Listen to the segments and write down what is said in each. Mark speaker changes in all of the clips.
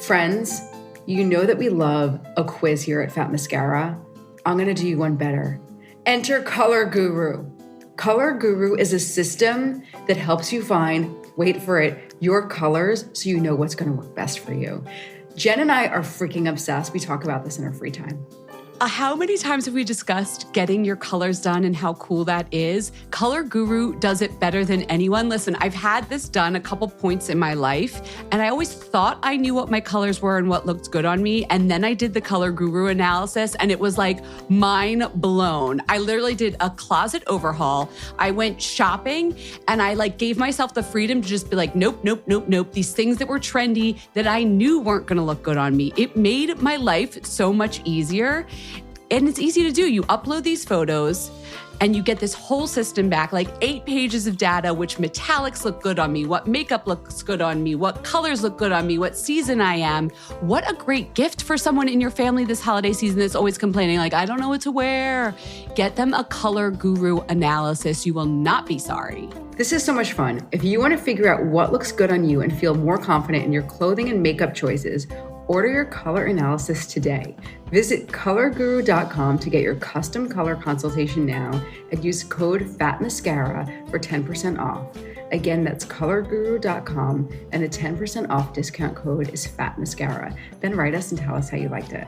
Speaker 1: Friends, you know that we love a quiz here at Fat Mascara. I'm going to do you one better. Enter Color Guru. Color Guru is a system that helps you find, wait for it, your colors so you know what's going to work best for you. Jen and I are freaking obsessed. We talk about this in our free time.
Speaker 2: How many times have we discussed getting your colors done and how cool that is? Color Guru does it better than anyone. Listen, I've had this done a couple points in my life, and I always thought I knew what my colors were and what looked good on me. And then I did the Color Guru analysis, and it was like mind blown. I literally did a closet overhaul. I went shopping, and I gave myself the freedom to just be like, nope. These things that were trendy that I knew weren't going to look good on me. It made my life so much easier. And it's easy to do. You upload these photos and you get this whole system back, 8 pages of data, which metallics look good on me, what makeup looks good on me, what colors look good on me, what season I am. What a great gift for someone in your family this holiday season that's always complaining, I don't know what to wear. Get them a Color Guru analysis. You will not be sorry.
Speaker 1: This is so much fun. If you want to figure out what looks good on you and feel more confident in your clothing and makeup choices, order your color analysis today. Visit colorguru.com to get your custom color consultation now and use code FATMASCARA for 10% off. Again, that's colorguru.com and the 10% off discount code is FATMASCARA. Then write us and tell us how you liked it.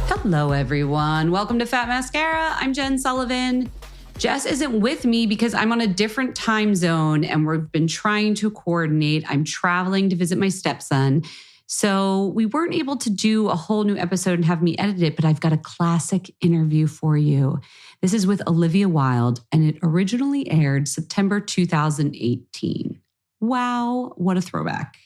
Speaker 2: Hello, everyone. Welcome to Fat Mascara. I'm Jen Sullivan. Jess isn't with me because I'm on a different time zone and we've been trying to coordinate. I'm traveling to visit my stepson. So we weren't able to do a whole new episode and have me edit it, but I've got a classic interview for you. This is with Olivia Wilde, and it originally aired September 2018. Wow, what a throwback.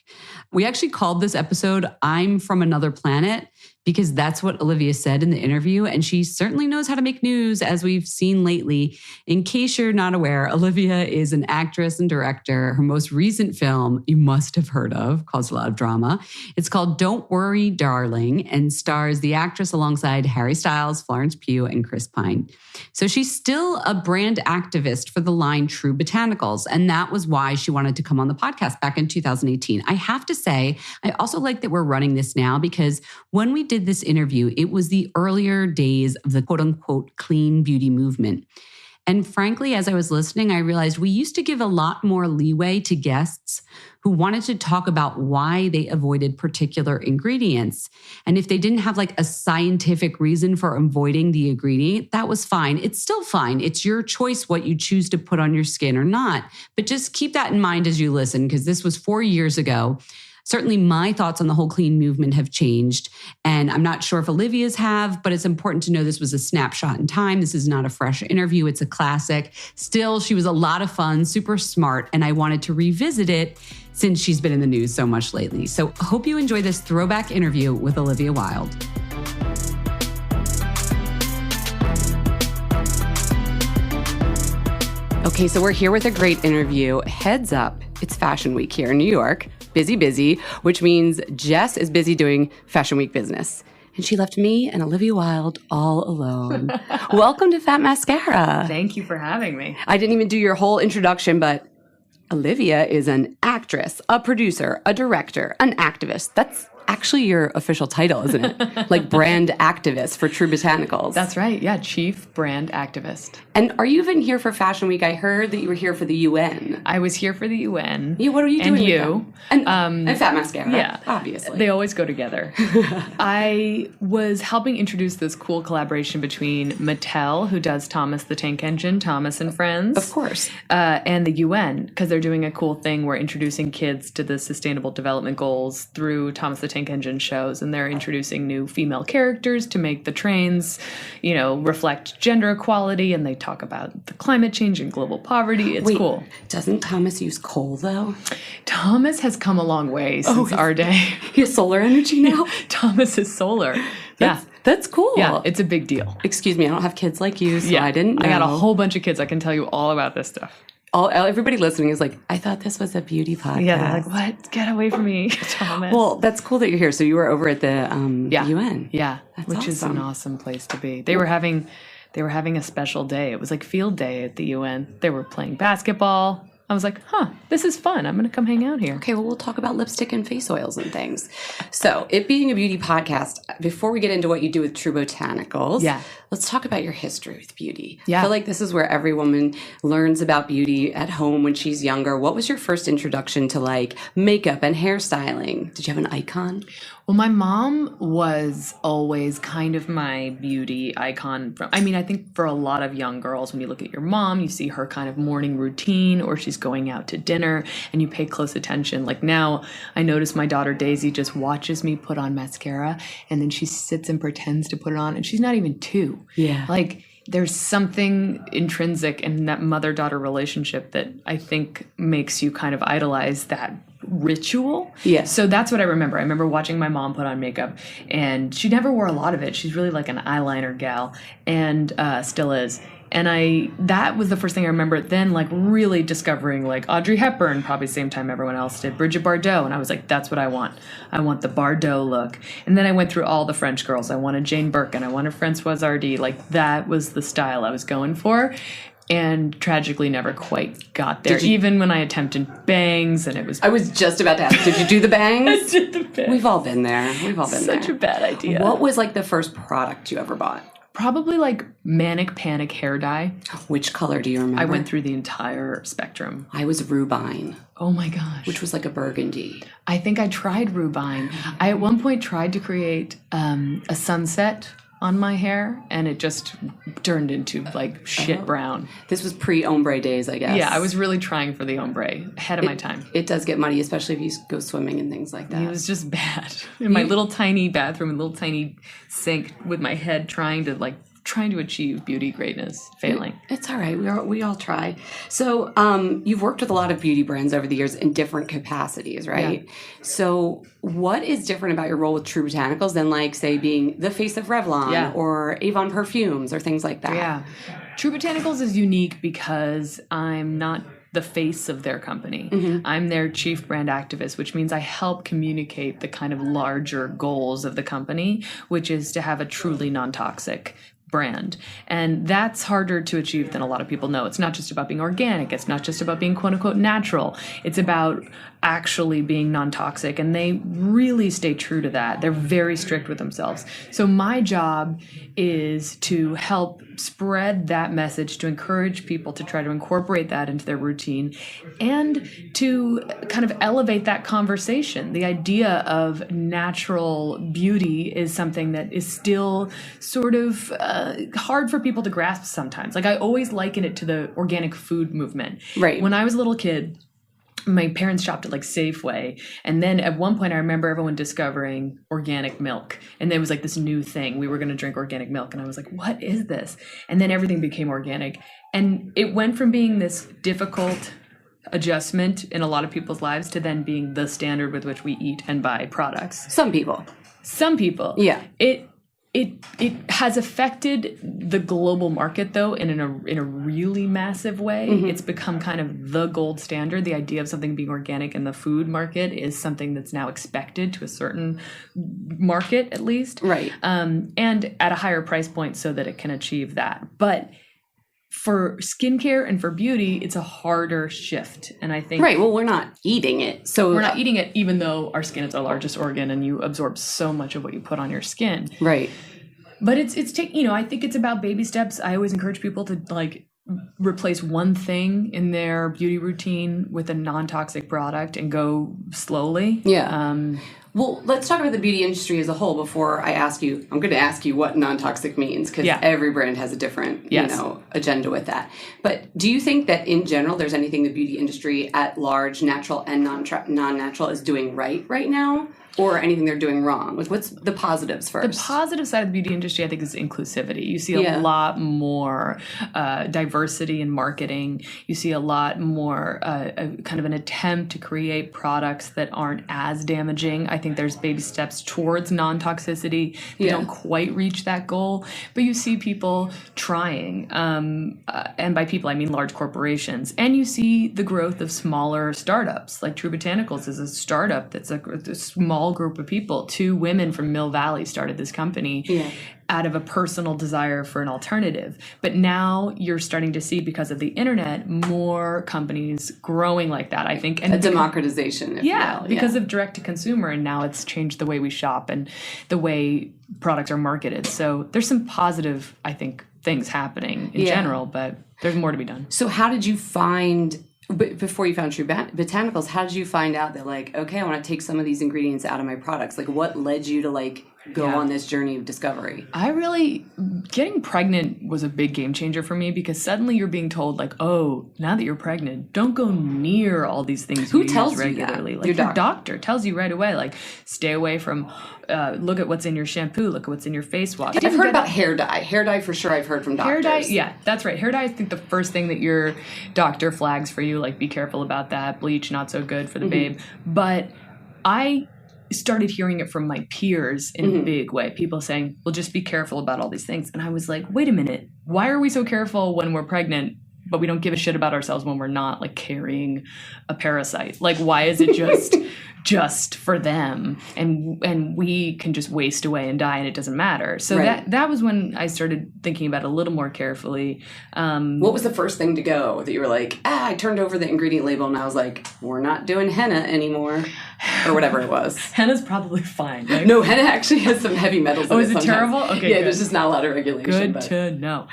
Speaker 2: We actually called this episode I'm From Another Planet because that's what Olivia said in the interview, and she certainly knows how to make news, as we've seen lately. In case you're not aware, Olivia is an actress and director. Her most recent film, you must have heard of, caused a lot of drama. It's called Don't Worry, Darling, and stars the actress alongside Harry Styles, Florence Pugh, and Chris Pine. So she's still a brand activist for the line True Botanicals, and that was why she wanted to come on the podcast back in 2018. I have to say, I also like that we're running this now because when we did this interview, it was the earlier days of the quote unquote clean beauty movement. And frankly, as I was listening, I realized we used to give a lot more leeway to guests who wanted to talk about why they avoided particular ingredients. And if they didn't have a scientific reason for avoiding the ingredient, that was fine. It's still fine. It's your choice what you choose to put on your skin or not. But just keep that in mind as you listen, because this was 4 years ago. Certainly my thoughts on the whole clean movement have changed, and I'm not sure if Olivia's have, but it's important to know this was a snapshot in time. This is not a fresh interview. It's a classic. Still, she was a lot of fun, super smart, and I wanted to revisit it since she's been in the news so much lately. So I hope you enjoy this throwback interview with Olivia Wilde. Okay, so we're here with a great interview. Heads up, it's Fashion Week here in New York. Busy, which means Jess is busy doing Fashion Week business. And she left me and Olivia Wilde all alone. Welcome to Fat Mascara.
Speaker 3: Thank you for having me.
Speaker 2: I didn't even do your whole introduction, but Olivia is an actress, a producer, a director, an activist. That's actually your official title, isn't it? Brand activist for True Botanicals.
Speaker 3: That's right. Yeah, chief brand activist.
Speaker 2: And are you even here for Fashion Week? I heard that you were here for the UN.
Speaker 3: I was here for the UN.
Speaker 2: Yeah, what are you doing?
Speaker 3: And you.
Speaker 2: And Fat Mascara.
Speaker 3: Yeah.
Speaker 2: Obviously.
Speaker 3: They always go together. I was helping introduce this cool collaboration between Mattel, who does Thomas the Tank Engine, Thomas and Friends.
Speaker 2: Of course.
Speaker 3: And the UN, because they're doing a cool thing. We're introducing kids to the Sustainable Development Goals through Thomas the Tank Engine shows, and they're introducing new female characters to make the trains, reflect gender equality, and they talk about the climate change and global poverty. It's cool.
Speaker 2: Doesn't Thomas use coal, though?
Speaker 3: Thomas has come a long way since our day.
Speaker 2: He has solar energy now?
Speaker 3: Thomas is solar.
Speaker 2: That's cool.
Speaker 3: Yeah, it's a big deal.
Speaker 2: Excuse me, I don't have kids like you, so I didn't know.
Speaker 3: I got a whole bunch of kids. I can tell you all about this stuff.
Speaker 2: Everybody listening is like, I thought this was a beauty podcast.
Speaker 3: Yeah, they're like, what? Get away from me, Thomas.
Speaker 2: Well, that's cool that you're here. So you were over at the UN.
Speaker 3: Yeah,
Speaker 2: That's
Speaker 3: which
Speaker 2: awesome.
Speaker 3: is an awesome place to be. They were having they were having a special day. It was like field day at the UN. They were playing basketball. I was like, this is fun. I'm going to come hang out here.
Speaker 2: Okay, well, we'll talk about lipstick and face oils and things. So, it being a beauty podcast, before we get into what you do with True Botanicals, let's talk about your history with beauty. I feel like this is where every woman learns about beauty at home when she's younger. What was your first introduction to like makeup and hairstyling? Did you have an icon?
Speaker 3: Well, my mom was always kind of my beauty icon. I think for a lot of young girls, when you look at your mom, you see her kind of morning routine, or she's going out to dinner and you pay close attention. Like now, I notice my daughter Daisy just watches me put on mascara and then she sits and pretends to put it on, and she's not even 2.
Speaker 2: Yeah.
Speaker 3: Like there's something intrinsic in that mother-daughter relationship that I think makes you kind of idolize that ritual.
Speaker 2: Yeah.
Speaker 3: So that's what I remember. I remember watching my mom put on makeup, and she never wore a lot of it. She's really like an eyeliner gal, and still is. And that was the first thing I remember. Then like really discovering like Audrey Hepburn, probably the same time everyone else did, Bridget Bardot. And I was like, that's what I want. I want the Bardot look. And then I went through all the French girls. I wanted Jane Birkin. I wanted Françoise Hardy. Like that was the style I was going for. And tragically never quite got there. Even when I attempted bangs, and it was...
Speaker 2: I was just about to ask, did you do the bangs?
Speaker 3: I did the bangs.
Speaker 2: We've all been there.
Speaker 3: Such a bad idea.
Speaker 2: What was like the first product you ever bought?
Speaker 3: Probably like Manic Panic hair dye.
Speaker 2: Which color do you remember?
Speaker 3: I went through the entire spectrum.
Speaker 2: I was Rubine.
Speaker 3: Oh my gosh.
Speaker 2: Which was like a burgundy.
Speaker 3: I think I tried Rubine. I at one point tried to create a sunset on my hair, and it just turned into like shit brown.
Speaker 2: This was pre-ombre days, I guess.
Speaker 3: Yeah, I was really trying for the ombre, ahead of my time.
Speaker 2: It does get muddy, especially if you go swimming and things like that.
Speaker 3: It was just bad. In my little tiny bathroom, and little tiny sink with my head trying to achieve beauty greatness, failing.
Speaker 2: It's all right. We all try. So you've worked with a lot of beauty brands over the years in different capacities, right? Yeah. So what is different about your role with True Botanicals than like, say, being the face of Revlon or Avon Perfumes or things like that?
Speaker 3: Yeah. True Botanicals is unique because I'm not the face of their company. Mm-hmm. I'm their chief brand activist, which means I help communicate the kind of larger goals of the company, which is to have a truly non-toxic brand. And that's harder to achieve than a lot of people know. It's not just about being organic. It's not just about being quote unquote natural. It's about actually being non-toxic. And they really stay true to that. They're very strict with themselves. So my job is to help spread that message, to encourage people to try to incorporate that into their routine, and to kind of elevate that conversation. The idea of natural beauty is something that is still sort of hard for people to grasp sometimes. Like I always liken it to the organic food movement.
Speaker 2: Right.
Speaker 3: When I was a little kid, my parents shopped at like Safeway. And then at one point I remember everyone discovering organic milk. And there was like this new thing. We were going to drink organic milk. And I was like, what is this? And then everything became organic. And it went from being this difficult adjustment in a lot of people's lives to then being the standard with which we eat and buy products.
Speaker 2: Some people.
Speaker 3: Yeah. It has affected the global market, though, in a really massive way. Mm-hmm. It's become kind of the gold standard. The idea of something being organic in the food market is something that's now expected to a certain market, at least.
Speaker 2: Right.
Speaker 3: And at a higher price point so that it can achieve that. But for skincare and for beauty, it's a harder shift. And I think...
Speaker 2: Right. Well, we're not eating it. So
Speaker 3: we're not eating it, even though our skin is our largest organ and you absorb so much of what you put on your skin.
Speaker 2: Right.
Speaker 3: But I think it's about baby steps. I always encourage people to like replace one thing in their beauty routine with a non-toxic product and go slowly.
Speaker 2: Yeah. Well, let's talk about the beauty industry as a whole before I ask you. I'm going to ask you what non-toxic means because every brand has a different, agenda with that. But do you think that in general, there's anything the beauty industry at large, natural and non-natural, is doing right now? Or anything they're doing wrong? Like, what's the positives first?
Speaker 3: The positive side of the beauty industry, I think, is inclusivity. You see a lot more diversity in marketing. You see a lot more kind of an attempt to create products that aren't as damaging. I think there's baby steps towards non-toxicity. They don't quite reach that goal. But you see people trying. And by people, I mean large corporations. And you see the growth of smaller startups. Like True Botanicals is a startup that's a small small group of people. 2 women from Mill Valley started this company out of a personal desire for an alternative. But now you're starting to see, because of the internet, more companies growing like that, I think. And
Speaker 1: a democratization.
Speaker 3: Because of direct to consumer. And now it's changed the way we shop and the way products are marketed. So there's some positive, I think, things happening in general, but there's more to be done.
Speaker 4: So how did you find, before you found True Botanicals, how did you find out that, like, okay, I want to take some of these ingredients out of my products? Like, what led you to, like, go on this journey of discovery?
Speaker 3: Getting pregnant was a big game changer for me, because suddenly you're being told, like, oh, now that you're pregnant, don't go near all these things
Speaker 4: Who
Speaker 3: you
Speaker 4: tells
Speaker 3: use regularly.
Speaker 4: you that?
Speaker 3: Like, your doctor tells you right away, like, stay away from, look at what's in your shampoo, look at what's in your face wash.
Speaker 4: I've heard about hair dye. Hair dye, for sure, I've heard from doctors.
Speaker 3: Hair dye, yeah, that's right. Hair dye, I think the first thing that your doctor flags for you, like, be careful about that. Bleach, not so good for the babe. But I started hearing it from my peers in a big way. People saying, well, just be careful about all these things. And I was like, wait a minute. Why are we so careful when we're pregnant, but we don't give a shit about ourselves when we're not, like, carrying a parasite? Like, why is it just for them, and we can just waste away and die and it doesn't matter? So that was when I started thinking about it a little more carefully.
Speaker 4: What was the first thing to go that you were like, I turned over the ingredient label and I was like, we're not doing henna anymore, or whatever it was?
Speaker 3: Henna's probably fine, right?
Speaker 4: No, henna actually has some heavy metals in it.
Speaker 3: Is it terrible? Okay,
Speaker 4: yeah, there's just not a lot of regulation.
Speaker 3: Good to know.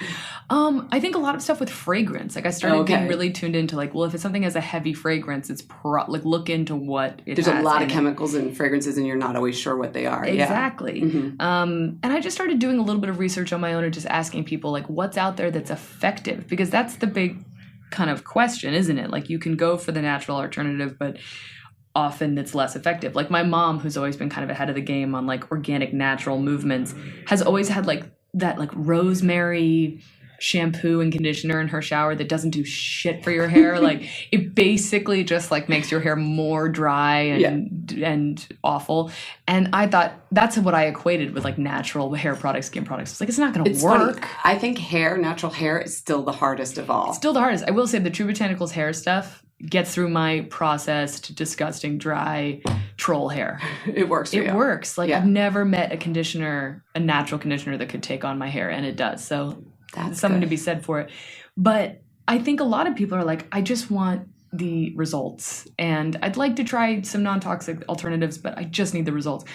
Speaker 3: I think a lot of stuff with fragrance. Like, I started being really tuned into, like, well, if it's something has a heavy fragrance, it's like, look into what it has.
Speaker 4: There's a lot of chemicals and fragrances, and you're not always sure what they are.
Speaker 3: Exactly. And I just started doing a little bit of research on my own, and just asking people, like, what's out there that's effective? Because that's the big kind of question, isn't it? Like, you can go for the natural alternative, but often it's less effective. Like, my mom, who's always been kind of ahead of the game on, like, organic, natural movements, has always had, like, that, like, rosemary shampoo and conditioner in her shower that doesn't do shit for your hair. Like, it basically just, like, makes your hair more dry and awful. And I thought that's what I equated with, like, natural hair products, skin products. It's like, it's not going to work.
Speaker 4: Funny. I think natural hair is still the hardest of all.
Speaker 3: It's still the hardest. I will say the True Botanicals hair stuff gets through my processed, disgusting, dry troll hair.
Speaker 4: It works for you.
Speaker 3: It works. Like, I've never met a natural conditioner that could take on my hair, and it does. So that's something to be said for it. But I think a lot of people are like, I just want the results, and I'd like to try some non-toxic alternatives, but I just need the results.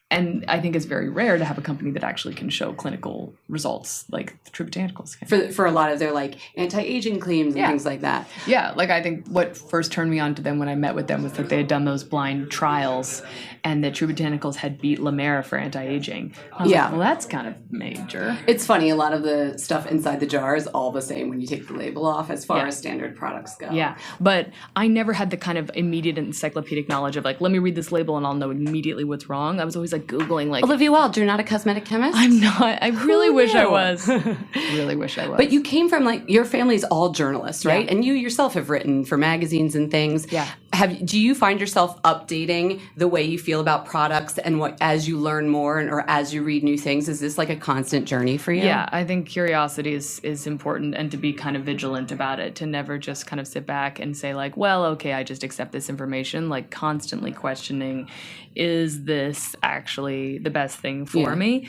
Speaker 3: And I think it's very rare to have a company that actually can show clinical results like the True Botanicals can.
Speaker 4: For a lot of their, like, anti-aging claims and things like that.
Speaker 3: Yeah, like, I think what first turned me on to them when I met with them was that they had done those blind trials, and that True Botanicals had beat La Mer for anti-aging. I was like, well, that's kind of major.
Speaker 4: It's funny, a lot of the stuff inside the jar is all the same when you take the label off as far as standard products go.
Speaker 3: Yeah, but I never had the kind of immediate encyclopedic knowledge of, like, let me read this label and I'll know immediately what's wrong. I was always, like, Googling, like,
Speaker 4: Olivia Wilde, you're not a cosmetic chemist?
Speaker 3: I'm not. I really wish I was. Really wish I was.
Speaker 4: But you came from, like, your family's all journalists, right? And you yourself have written for magazines and things.
Speaker 3: Yeah.
Speaker 4: Do you find yourself updating the way you feel about products and what, as you learn more or as you read new things? Is this like a constant journey for you?
Speaker 3: Yeah, I think curiosity is important, and to be kind of vigilant about it, to never just kind of sit back and say, like, well, okay, I just accept this information. Like, constantly questioning, is this actually the best thing for me?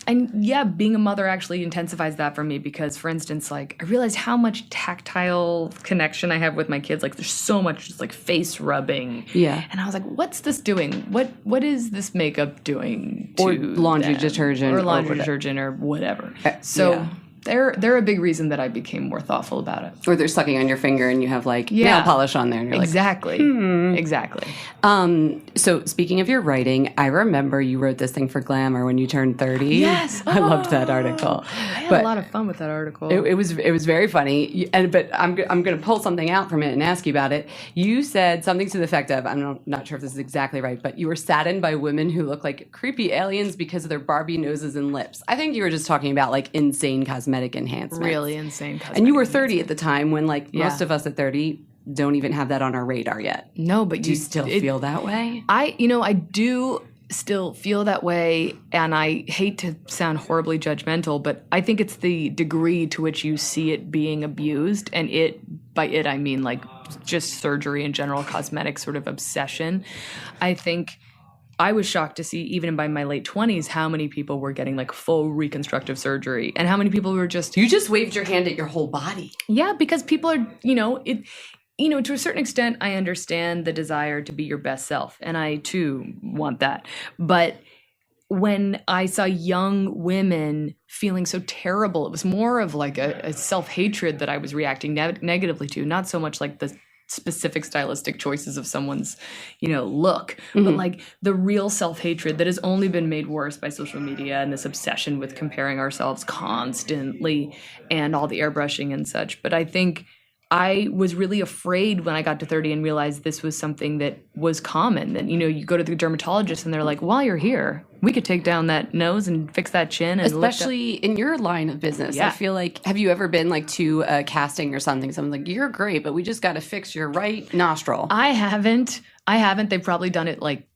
Speaker 3: And yeah, being a mother actually intensifies that for me, because, for instance, like, I realized how much tactile connection I have with my kids. Like, there's so much just, like, face rubbing.
Speaker 4: Yeah.
Speaker 3: And I was like, what's this doing? What is this makeup doing to
Speaker 4: or laundry
Speaker 3: them?
Speaker 4: detergent
Speaker 3: or laundry detergent or whatever. So they're a big reason that I became more thoughtful about it.
Speaker 4: Or they're sucking on your finger and you have, like, nail polish on there. And you're
Speaker 3: exactly.
Speaker 4: like,
Speaker 3: Exactly.
Speaker 4: So speaking of your writing, I remember you wrote this thing for Glamour when you turned 30.
Speaker 3: Yes.
Speaker 4: I loved that article.
Speaker 3: I had a lot of fun with that article.
Speaker 4: It was very funny. But I'm going to pull something out from it and ask you about it. You said something to the effect of, I'm not sure if this is exactly right, but you were saddened by women who look like creepy aliens because of their Barbie noses and lips. I think you were just talking about, like, insane cosmetic enhancements.
Speaker 3: Really insane cosmetic
Speaker 4: And you were 30 at the time when, like, most of us at 30 don't even have that on our radar yet.
Speaker 3: No, but
Speaker 4: do you still feel that way?
Speaker 3: I do still feel that way, and I hate to sound horribly judgmental, but I think it's the degree to which you see it being abused, and by it I mean, like, just surgery and general cosmetic sort of obsession. I think I was shocked to see, even by my late 20s, how many people were getting like full reconstructive surgery and how many people were just...
Speaker 4: You just waved your hand at your whole body.
Speaker 3: Yeah, because people are, to a certain extent, I understand the desire to be your best self. And I, too, want that. But when I saw young women feeling so terrible, it was more of like a self-hatred that I was reacting negatively to, not so much like the specific stylistic choices of someone's, look, but like the real self-hatred that has only been made worse by social media and this obsession with comparing ourselves constantly and all the airbrushing and such. But I think I was really afraid when I got to 30 and realized this was something that was common. That, you go to the dermatologist and they're like, while you're here, we could take down that nose and fix that chin. And
Speaker 4: especially in your line of business. Yeah. I feel like, have you ever been like to a casting or something? Someone's like, you're great, but we just got to fix your right nostril.
Speaker 3: I haven't. They've probably done it like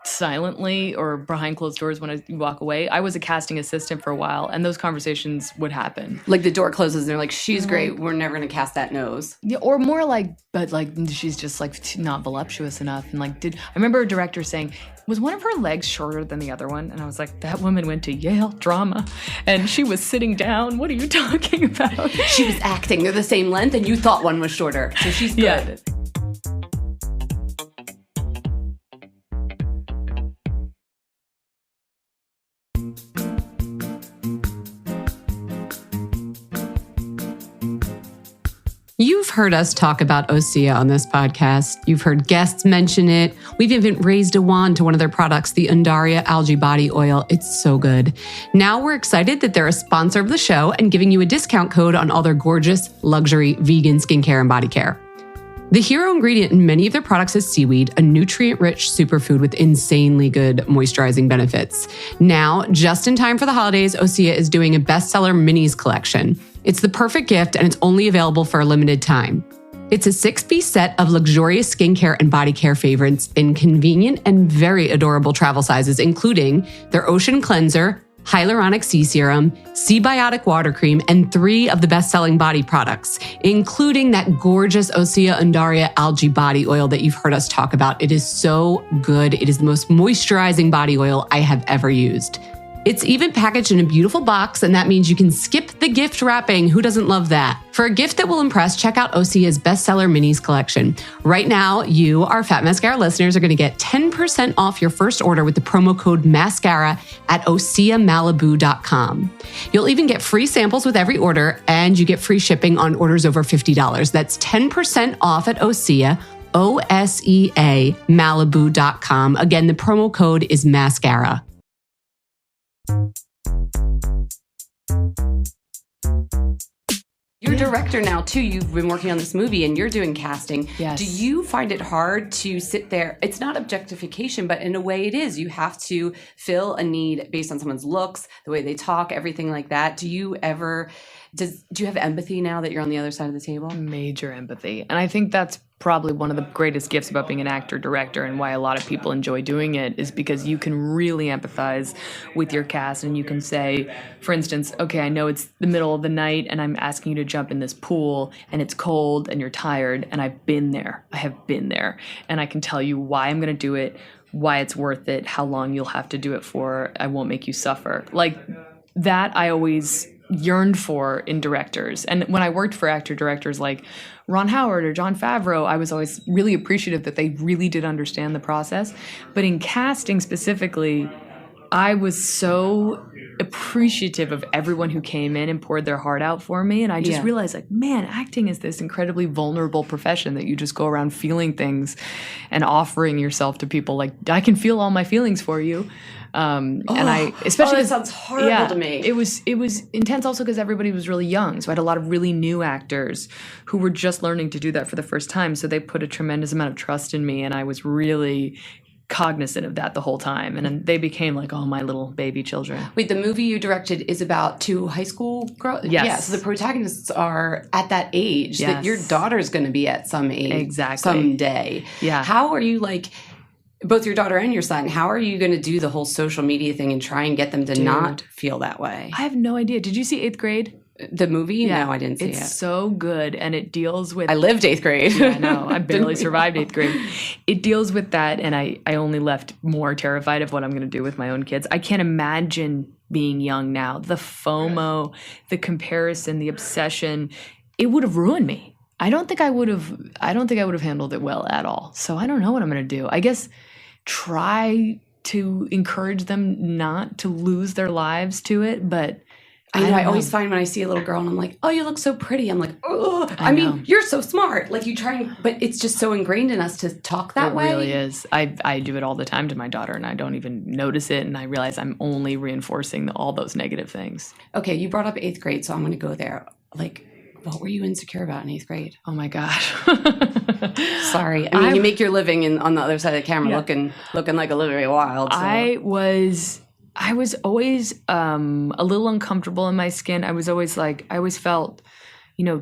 Speaker 3: silently or behind closed doors when I walk away. I was a casting assistant for a while, and those conversations would happen.
Speaker 4: Like the door closes and they're like, she's great, we're never going to cast that nose.
Speaker 3: Yeah, or more like, but like she's just like not voluptuous enough. And like, I remember a director saying, was one of her legs shorter than the other one? And I was like, that woman went to Yale drama and she was sitting down. What are you talking about?
Speaker 4: She was acting. They're the same length and you thought one was shorter. So she's good. Yeah.
Speaker 2: You've heard us talk about Osea on this podcast. You've heard guests mention it. We've even raised a wand to one of their products, the Undaria Algae Body Oil. It's so good. Now we're excited that they're a sponsor of the show and giving you a discount code on all their gorgeous, luxury, vegan skincare and body care. The hero ingredient in many of their products is seaweed, a nutrient-rich superfood with insanely good moisturizing benefits. Now, just in time for the holidays, Osea is doing a bestseller minis collection. It's the perfect gift, and it's only available for a limited time. It's a 6-piece set of luxurious skincare and body care favorites in convenient and very adorable travel sizes, including their Ocean Cleanser, Hyaluronic Sea Serum, Seabiotic Water Cream, and 3 of the best-selling body products, including that gorgeous Osea Undaria Algae Body Oil that you've heard us talk about. It is so good. It is the most moisturizing body oil I have ever used. It's even packaged in a beautiful box, and that means you can skip the gift wrapping. Who doesn't love that? For a gift that will impress, check out Osea's bestseller minis collection. Right now, you, our Fat Mascara listeners, are going to get 10% off your first order with the promo code MASCARA at OseaMalibu.com. You'll even get free samples with every order, and you get free shipping on orders over $50. That's 10% off at Osea, OSEA, Malibu.com. Again, the promo code is MASCARA.
Speaker 4: You're a director now too. You've been working on this movie and you're doing casting.
Speaker 3: Yes.
Speaker 4: Do you find it hard to sit there? It's not objectification, but in a way it is. You have to fill a need based on someone's looks, the way they talk, everything like that. Do you have empathy now that you're on the other side of the table?
Speaker 3: Major empathy. And I think that's probably one of the greatest gifts about being an actor-director and why a lot of people enjoy doing it is because you can really empathize with your cast and you can say, for instance, okay, I know it's the middle of the night and I'm asking you to jump in this pool and it's cold and you're tired and I've been there. I have been there. And I can tell you why I'm going to do it, why it's worth it, how long you'll have to do it for. I won't make you suffer. Like that I always yearned for in directors. And when I worked for actor-directors like Ron Howard or Jon Favreau, I was always really appreciative that they really did understand the process. But in casting specifically, I was so appreciative of everyone who came in and poured their heart out for me. And I just realized, like, man, acting is this incredibly vulnerable profession that you just go around feeling things and offering yourself to people. Like, I can feel all my feelings for you. And I, especially
Speaker 4: that sounds horrible to me.
Speaker 3: It was intense also because everybody was really young. So I had a lot of really new actors who were just learning to do that for the first time. So they put a tremendous amount of trust in me. And I was really cognizant of that the whole time. And then they became like, my little baby children.
Speaker 4: Wait, the movie you directed is about 2 high school girls?
Speaker 3: Yes.
Speaker 4: Yeah, so the protagonists are at that age that your daughter's going to be at some age.
Speaker 3: Exactly.
Speaker 4: Someday.
Speaker 3: Yeah.
Speaker 4: How are you both your daughter and your son, how are you going to do the whole social media thing and try and get them to not feel that way?
Speaker 3: I have no idea. Did you see 8th Grade?
Speaker 4: The movie? No, I didn't see it.
Speaker 3: It's so good, and it deals with...
Speaker 4: I lived 8th grade.
Speaker 3: Yeah, no, I barely survived 8th grade. It deals with that, and I only left more terrified of what I'm going to do with my own kids. I can't imagine being young now. The FOMO, the comparison, the obsession, it would have ruined me. I don't think I would have handled it well at all. So I don't know what I'm going to do. I guess try to encourage them not to lose their lives to it, but
Speaker 4: I always find when I see a little girl and I'm like, oh, you look so pretty. I'm like, oh, I mean, you're so smart. Like you try, but it's just so ingrained in us to talk that way.
Speaker 3: It really is. I do it all the time to my daughter and I don't even notice it. And I realize I'm only reinforcing all those negative things.
Speaker 4: Okay. You brought up 8th grade. So I'm going to go there. Like, what were you insecure about in 8th grade?
Speaker 3: Oh my gosh.
Speaker 4: Sorry. I mean, you make your living on the other side of the camera looking like Olivia Wilde. So.
Speaker 3: I was always a little uncomfortable in my skin. I always felt,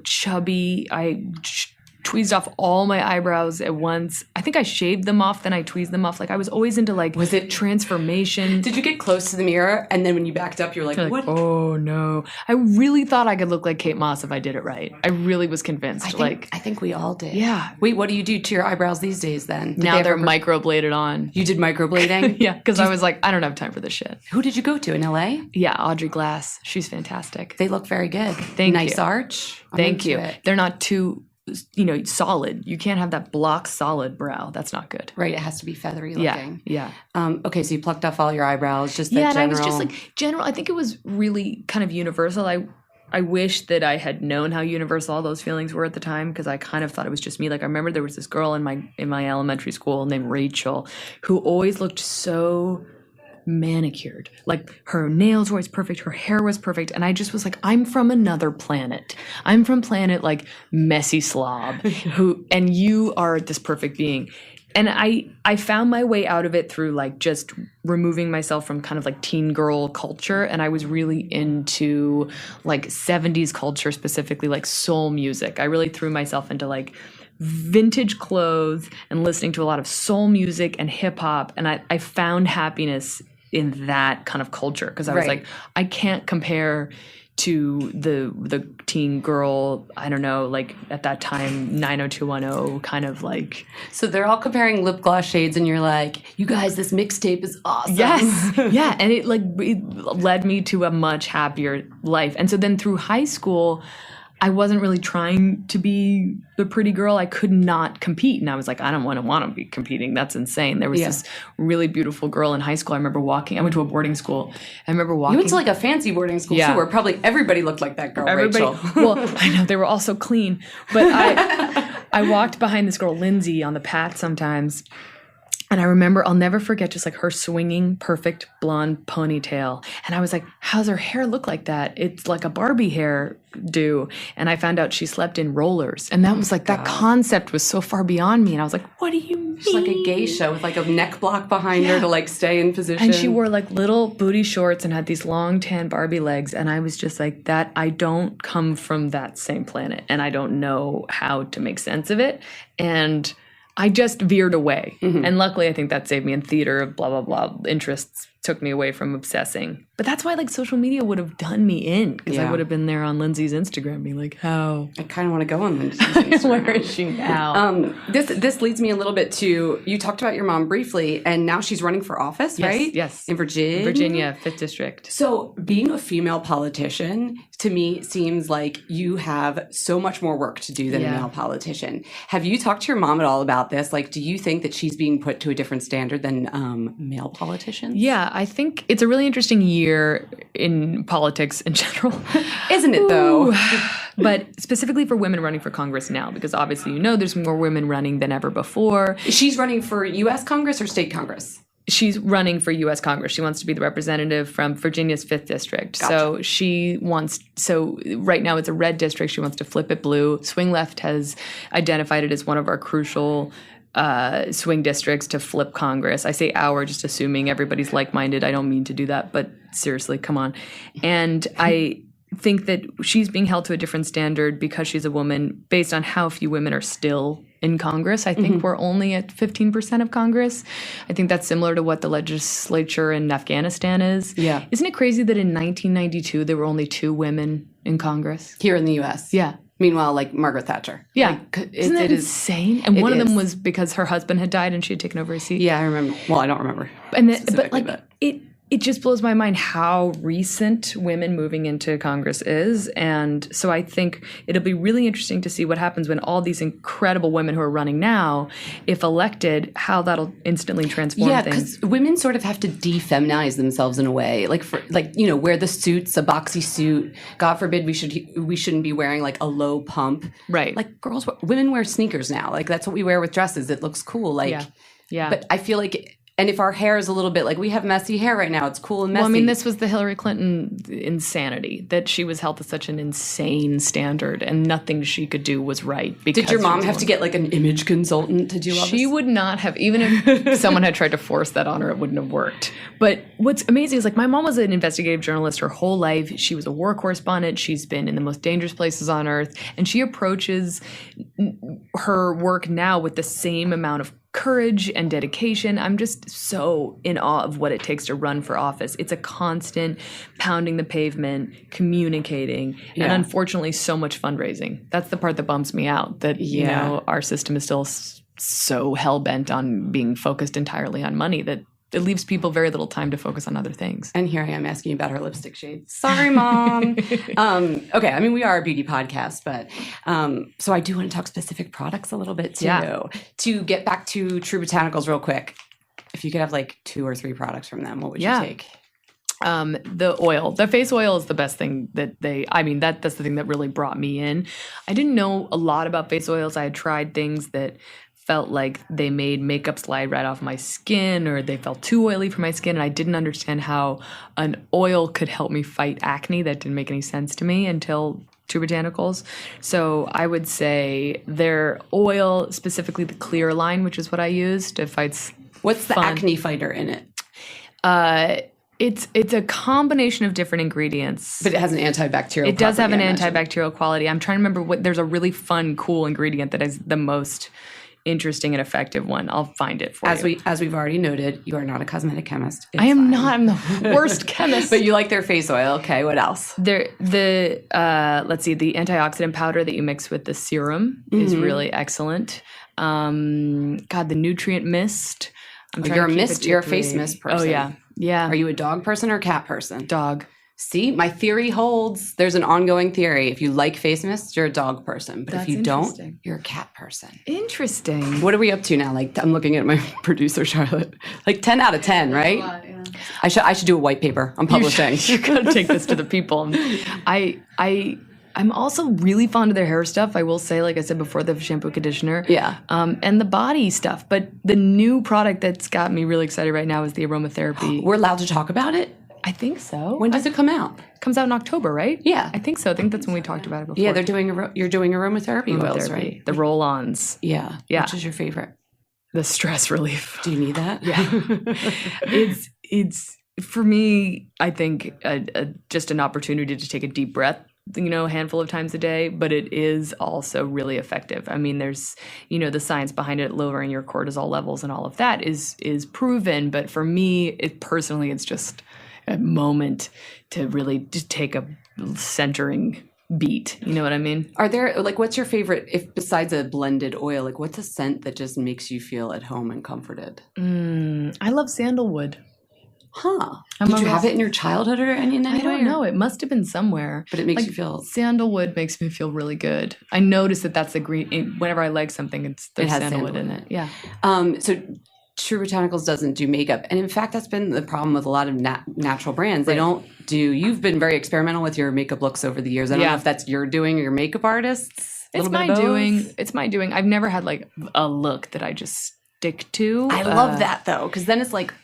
Speaker 3: chubby. I tweezed off all my eyebrows at once. I think I shaved them off, then I tweezed them off. Like I was always into was it transformation?
Speaker 4: Did you get close to the mirror and then when you backed up, you're like, what?
Speaker 3: Oh no. I really thought I could look like Kate Moss if I did it right. I really was convinced.
Speaker 4: I think we all did.
Speaker 3: Yeah.
Speaker 4: Wait, what do you do to your eyebrows these days then?
Speaker 3: Now they're microbladed on.
Speaker 4: You did microblading?
Speaker 3: Yeah, because I was like, I don't have time for this shit.
Speaker 4: Who did you go to in LA?
Speaker 3: Yeah, Audrey Glass. She's fantastic.
Speaker 4: They look very good.
Speaker 3: Thank you.
Speaker 4: Nice arch.
Speaker 3: Thank you. They're not too solid. You can't have that block solid brow. That's not good.
Speaker 4: Right. It has to be feathery looking.
Speaker 3: Yeah.
Speaker 4: Okay. So you plucked off all your eyebrows. Just
Speaker 3: and I was just general. I think it was really kind of universal. I wish that I had known how universal all those feelings were at the time because I kind of thought it was just me. Like I remember there was this girl in my elementary school named Rachel who always looked so manicured. Like her nails were always perfect, her hair was perfect, and I just was like, I'm from another planet. I'm from planet like messy slob and you are this perfect being. And I found my way out of it through like just removing myself from kind of like teen girl culture, and I was really into like 70s culture, specifically like soul music. I really threw myself into like vintage clothes and listening to a lot of soul music and hip hop, and I found happiness in that kind of culture because I was like, I can't compare to the teen girl, I don't know, like at that time 90210 kind of like.
Speaker 4: So they're all comparing lip gloss shades and you're like, you guys, this mixtape is awesome.
Speaker 3: Yes. Yeah. And it led me to a much happier life. And so then through high school, I wasn't really trying to be the pretty girl. I could not compete. And I was like, I don't want to be competing. That's insane. There was this really beautiful girl in high school. I remember walking. I went to a boarding school. I remember walking.
Speaker 4: You went to like a fancy boarding school too, where probably everybody looked like that girl, Rachel.
Speaker 3: Well, I know. They were all so clean. But I walked behind this girl, Lindsay, on the path sometimes. And I remember, I'll never forget just like her swinging perfect blonde ponytail. And I was like, how's her hair look like that? It's like a Barbie hair do. And I found out she slept in rollers. And that was like, that concept was so far beyond me. And I was like, what do you mean?
Speaker 4: She's like a geisha with like a neck block behind her to like stay in position.
Speaker 3: And she wore like little booty shorts and had these long tan Barbie legs. And I was just like, that I don't come from that same planet. And I don't know how to make sense of it. And I just veered away. Mm-hmm. And luckily, I think that saved me in theater, blah, blah, blah. Interests took me away from obsessing. But that's why like social media would have done me in because I would have been there on Lindsay's Instagram being like, how?
Speaker 4: I kind of want to go on Lindsay's Instagram.
Speaker 3: Where is she now?
Speaker 4: This leads me a little bit to, you talked about your mom briefly, and now she's running for office, right?
Speaker 3: Yes.
Speaker 4: In Virginia?
Speaker 3: Virginia, 5th District.
Speaker 4: So being a female politician, to me, seems like you have so much more work to do than a male politician. Have you talked to your mom at all about this? Like, do you think that she's being put to a different standard than male politicians?
Speaker 3: Yeah, I think it's a really interesting year in politics in general.
Speaker 4: Isn't it, though?
Speaker 3: But specifically for women running for Congress now, because obviously, there's more women running than ever before.
Speaker 4: She's running for U.S. Congress or state Congress?
Speaker 3: She's running for U.S. Congress. She wants to be the representative from Virginia's 5th District.
Speaker 4: Gotcha.
Speaker 3: So right now it's a red district. She wants to flip it blue. Swing Left has identified it as one of our crucial swing districts to flip Congress. I say our, just assuming everybody's like-minded. I don't mean to do that, but seriously, come on. And I think that she's being held to a different standard because she's a woman based on how few women are still in Congress. I think we're only at 15% of Congress. I think that's similar to what the legislature in Afghanistan is.
Speaker 4: Yeah.
Speaker 3: Isn't it crazy that in 1992 there were only 2 women in Congress.
Speaker 4: Here in the U.S.
Speaker 3: Yeah.
Speaker 4: Meanwhile, like Margaret Thatcher.
Speaker 3: Yeah.
Speaker 4: Like,
Speaker 3: Isn't that insane? And one of them
Speaker 4: is.
Speaker 3: was because her husband had died and she had taken over his seat.
Speaker 4: Yeah, I remember. Well, I don't remember.
Speaker 3: And then, but
Speaker 4: specifically,
Speaker 3: like it just blows my mind how recent women moving into Congress is. And so I think it'll be really interesting to see what happens when all these incredible women who are running now, if elected, how that'll instantly transform
Speaker 4: yeah,
Speaker 3: things.
Speaker 4: because women sort of have to defeminize themselves in a way, like wear the suits, a boxy suit. God forbid we shouldn't be wearing like a low pump.
Speaker 3: Right.
Speaker 4: Like women wear sneakers now. Like that's what we wear with dresses. It looks cool. Like
Speaker 3: Yeah.
Speaker 4: But I feel like. And if our hair is a little bit like we have messy hair right now, it's cool and messy.
Speaker 3: Well, I mean, this was the Hillary Clinton insanity that she was held to such an insane standard, and nothing she could do was right.
Speaker 4: Did your mom have to get like an image consultant to do all this?
Speaker 3: She would not have, even if someone had tried to force that on her, it wouldn't have worked. But what's amazing is like my mom was an investigative journalist her whole life. She was a war correspondent. She's been in the most dangerous places on earth, and she approaches her work now with the same amount of courage and dedication. I'm just so in awe of what it takes to run for office. It's a constant pounding the pavement, communicating, and unfortunately so much fundraising. That's the part that bums me out, that you know our system is still so hell-bent on being focused entirely on money that it leaves people very little time to focus on other things.
Speaker 4: And here I am asking you about her lipstick shade. Sorry, Mom. Okay, I mean, we are a beauty podcast, but so I do want to talk specific products a little bit too. Yeah. To get back to True Botanicals real quick, if you could have like 2 or 3 products from them, what would you take?
Speaker 3: The oil. The face oil is the best thing that that's the thing that really brought me in. I didn't know a lot about face oils. I had tried things that felt like they made makeup slide right off my skin, or they felt too oily for my skin, and I didn't understand how an oil could help me fight acne. That didn't make any sense to me until True Botanicals. So I would say their oil, specifically the clear line, which is what I used, it fights.
Speaker 4: What's the acne fighter in it?
Speaker 3: It's a combination of different ingredients.
Speaker 4: But it has an antibacterial
Speaker 3: It does have an antibacterial quality. I'm trying to remember there's a really fun, cool ingredient that is the most interesting and effective one. I'll find it for you.
Speaker 4: As we've already noted, you are not a cosmetic chemist.
Speaker 3: I am not. I'm the worst chemist.
Speaker 4: But you like their face oil. Okay, what else?
Speaker 3: Let's see, the antioxidant powder that you mix with the serum is really excellent. The nutrient mist.
Speaker 4: You're a face mist person.
Speaker 3: Oh yeah. Yeah.
Speaker 4: Are you a dog person or cat person?
Speaker 3: Dog.
Speaker 4: See, my theory holds. There's an ongoing theory. If you like face mist, you're a dog person. But if you don't, you're a cat person.
Speaker 3: Interesting.
Speaker 4: What are we up to now? Like, I'm looking at my producer, Charlotte. Like 10 out of 10, right?
Speaker 3: Lot, yeah.
Speaker 4: I should do a white paper on publishing.
Speaker 3: You gotta take this to the people. I'm also really fond of their hair stuff. I will say, like I said before, the shampoo, conditioner.
Speaker 4: Yeah.
Speaker 3: And the body stuff. But the new product that's got me really excited right now is the aromatherapy.
Speaker 4: We're allowed to talk about it?
Speaker 3: I think so.
Speaker 4: When does it come out?
Speaker 3: It comes out in October, right?
Speaker 4: Yeah.
Speaker 3: I think so. I think that's when we talked about it before.
Speaker 4: Yeah, you're doing aromatherapy oils, right?
Speaker 3: The roll-ons.
Speaker 4: Yeah.
Speaker 3: Yeah.
Speaker 4: Which is your favorite?
Speaker 3: The stress relief.
Speaker 4: Do you need that?
Speaker 3: Yeah. It's for me, I think, just an opportunity to take a deep breath, a handful of times a day, but it is also really effective. I mean, there's, the science behind it, lowering your cortisol levels and all of that is proven. But for me, it's just a moment to really just take a centering beat. You know what I mean?
Speaker 4: Are there, what's your favorite, if besides a blended oil, what's a scent that just makes you feel at home and comforted?
Speaker 3: I love sandalwood.
Speaker 4: Huh. Did you have it in your childhood or any way?
Speaker 3: I don't know. It must have been somewhere.
Speaker 4: But it makes you feel...
Speaker 3: Sandalwood makes me feel really good. I notice that that's the green... Whenever I like something, it has sandalwood in it. Yeah.
Speaker 4: So True Botanicals doesn't do makeup. And in fact, that's been the problem with a lot of natural brands. They don't do... You've been very experimental with your makeup looks over the years. I don't know if that's your doing or your makeup artists.
Speaker 3: It's my doing. It's my doing. I've never had a look that I just stick to.
Speaker 4: I love that though, because then it's like...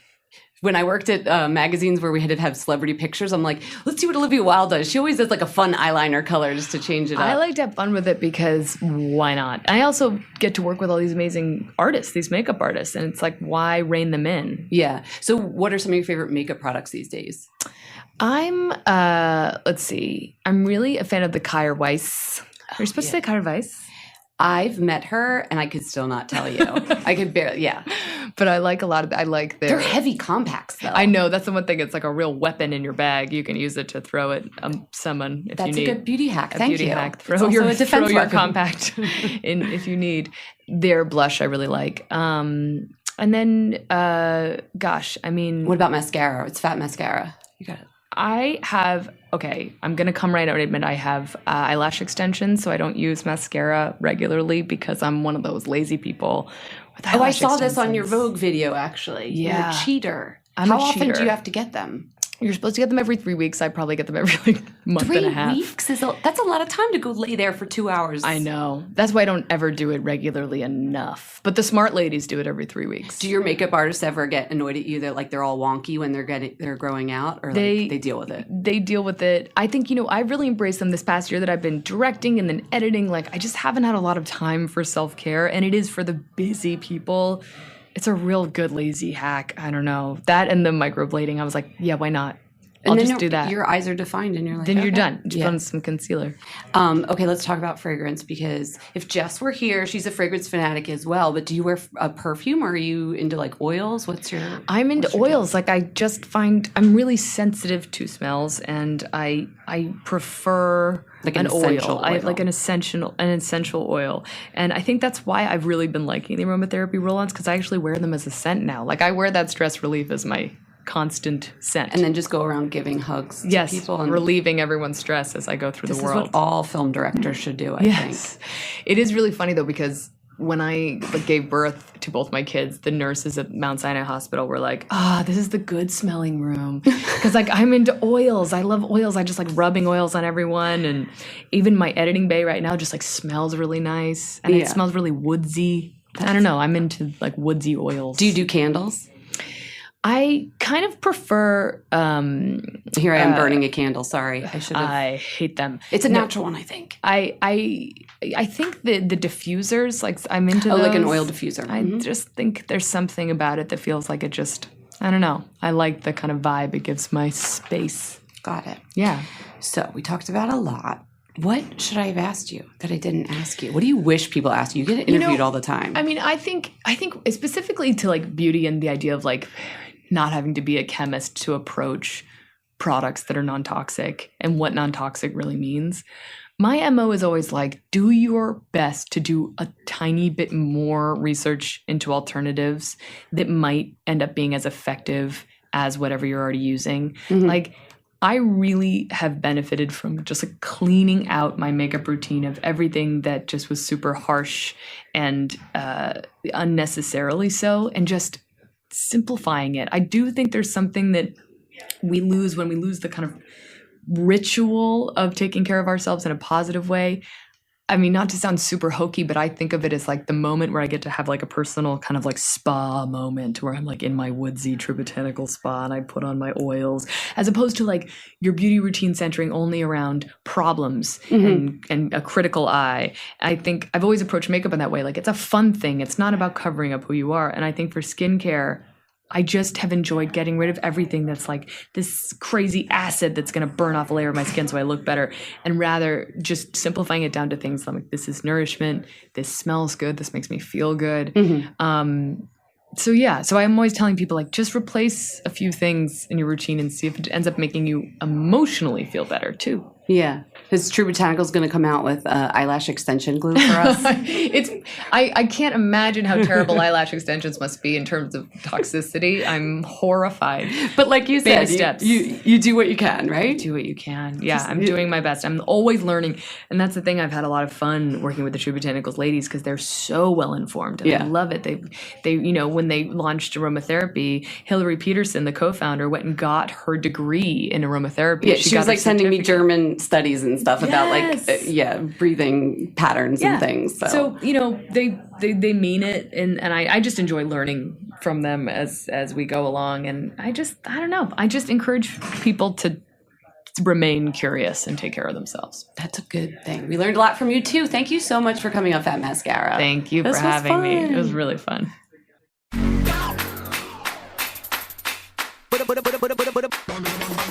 Speaker 4: When I worked at magazines where we had to have celebrity pictures, I'm like, let's see what Olivia Wilde does. She always does a fun eyeliner color just to change it up.
Speaker 3: I like to have fun with it because why not? I also get to work with all these amazing artists, these makeup artists, and it's why rein them in?
Speaker 4: Yeah. So what are some of your favorite makeup products these days?
Speaker 3: I'm, let's see. I'm really a fan of the Kaya Weiss. Are you supposed to say Kaya Weiss?
Speaker 4: I've met her and I could still not tell you. I could barely, yeah.
Speaker 3: But I like a lot of, I like
Speaker 4: They're heavy compacts though.
Speaker 3: I know, that's the one thing. It's like a real weapon in your bag. You can use it to throw at someone if you need.
Speaker 4: That's a good beauty hack.
Speaker 3: Thank you. Hack.
Speaker 4: Throw your
Speaker 3: compact in if you need. Their blush I really like. And then, gosh, I mean.
Speaker 4: What about mascara? It's fat mascara. You got it.
Speaker 3: I have, okay, I'm going to come right out and admit I have eyelash extensions, so I don't use mascara regularly because I'm one of those lazy people.
Speaker 4: Oh, I saw this on your Vogue video, actually.
Speaker 3: Yeah.
Speaker 4: You're a cheater.
Speaker 3: I'm
Speaker 4: How
Speaker 3: a
Speaker 4: often
Speaker 3: cheater.
Speaker 4: do you have to get them?
Speaker 3: You're supposed to get them every 3 weeks. I probably get them every month and a half.
Speaker 4: 3 weeks? That's a lot of time to go lay there for 2 hours.
Speaker 3: I know. That's why I don't ever do it regularly enough. But the smart ladies do it every 3 weeks.
Speaker 4: Do your makeup artists ever get annoyed at you that like they're all wonky when they're growing out, or they deal with it?
Speaker 3: They deal with it. I think, I really embraced them this past year that I've been directing and then editing. Like, I just haven't had a lot of time for self-care, and it is for the busy people. It's a real good lazy hack. I don't know. That and the microblading, I was like, yeah, why not? I'll just do that.
Speaker 4: Your eyes are defined and you're like,
Speaker 3: then
Speaker 4: okay.
Speaker 3: you're done. Just put on some concealer.
Speaker 4: Okay, let's talk about fragrance, because if Jess were here, she's a fragrance fanatic as well. But do you wear a perfume, or are you into like oils?
Speaker 3: I'm into oils. Like, I just find I'm really sensitive to smells, and I prefer
Speaker 4: like an
Speaker 3: oil.
Speaker 4: oil.
Speaker 3: I like an essential oil. And I think that's why I've really been liking the aromatherapy roll-ons, because I actually wear them as a scent now. Like, I wear that Stress Relief as my constant scent.
Speaker 4: And then just go around giving hugs to people. And
Speaker 3: relieving everyone's stress as I go through the world.
Speaker 4: This is what all film directors should do, I think.
Speaker 3: It is really funny, though, because when I gave birth to both my kids, the nurses at Mount Sinai Hospital were like, this is the good smelling room. Because I'm into oils. I love oils. I just like rubbing oils on everyone. And even my editing bay right now just smells really nice. And it smells really woodsy. I don't know. I'm into woodsy oils.
Speaker 4: Do you do candles?
Speaker 3: I kind of prefer.
Speaker 4: Here I am burning a candle. Sorry, I should have.
Speaker 3: I hate them.
Speaker 4: It's a natural one, I think.
Speaker 3: I think the diffusers, I'm into those.
Speaker 4: Like an oil diffuser.
Speaker 3: I just think there's something about it that feels like it just. I don't know. I like the kind of vibe it gives my space.
Speaker 4: Got it.
Speaker 3: Yeah.
Speaker 4: So we talked about a lot. What should I have asked you that I didn't ask you? What do you wish people asked you? You get interviewed all the time.
Speaker 3: I mean, I think specifically to beauty and the idea of not having to be a chemist to approach products that are non-toxic and what non-toxic really means. My MO is always do your best to do a tiny bit more research into alternatives that might end up being as effective as whatever you're already using. Mm-hmm. I really have benefited from just cleaning out my makeup routine of everything that just was super harsh and unnecessarily so, and just simplifying it. I do think there's something that we lose when we lose the kind of ritual of taking care of ourselves in a positive way. I mean, not to sound super hokey, but I think of it as the moment where I get to have a personal kind of spa moment where I'm in my woodsy true botanical spa and I put on my oils, as opposed to your beauty routine centering only around problems and a critical eye. I think I've always approached makeup in that way. It's a fun thing. It's not about covering up who you are. And I think for skincare, I just have enjoyed getting rid of everything that's this crazy acid that's going to burn off a layer of my skin so I look better, and rather just simplifying it down to things this is nourishment, this smells good, this makes me feel good. So I'm always telling people just replace a few things in your routine and see if it ends up making you emotionally feel better too.
Speaker 4: Yeah. Is True Botanicals going to come out with eyelash extension glue for us?
Speaker 3: I can't imagine how terrible eyelash extensions must be in terms of toxicity. I'm horrified.
Speaker 4: But like you said,
Speaker 3: steps.
Speaker 4: You do what you can, right?
Speaker 3: Do what you can. Yeah, I'm doing my best. I'm always learning. And that's the thing. I've had a lot of fun working with the True Botanicals ladies because they're so well informed. And I love it. They when they launched aromatherapy, Hillary Peterson, the co-founder, went and got her degree in aromatherapy.
Speaker 4: Yeah, she was sending me German studies and stuff about breathing patterns and things. So
Speaker 3: they mean it, and I just enjoy learning from them as we go along. And I don't know. I just encourage people to remain curious and take care of themselves.
Speaker 4: That's a good thing. We learned a lot from you too. Thank you so much for coming on Fat Mascara.
Speaker 3: Thank you for having me. It was really fun.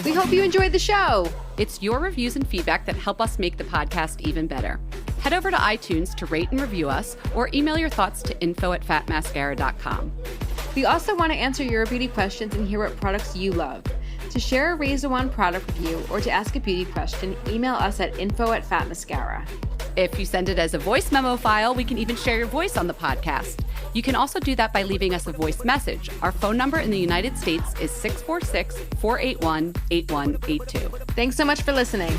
Speaker 1: We hope you enjoyed the show.
Speaker 4: It's your reviews and feedback that help us make the podcast even better. Head over to iTunes to rate and review us, or email your thoughts to info@fatmascara.com.
Speaker 1: We also want to answer your beauty questions and hear what products you love. To share a Razor One product review or to ask a beauty question, email us at info@fatmascara.
Speaker 4: If you send it as a voice memo file, we can even share your voice on the podcast. You can also do that by leaving us a voice message. Our phone number in the United States is 646-481-8182.
Speaker 1: Thanks so much for listening.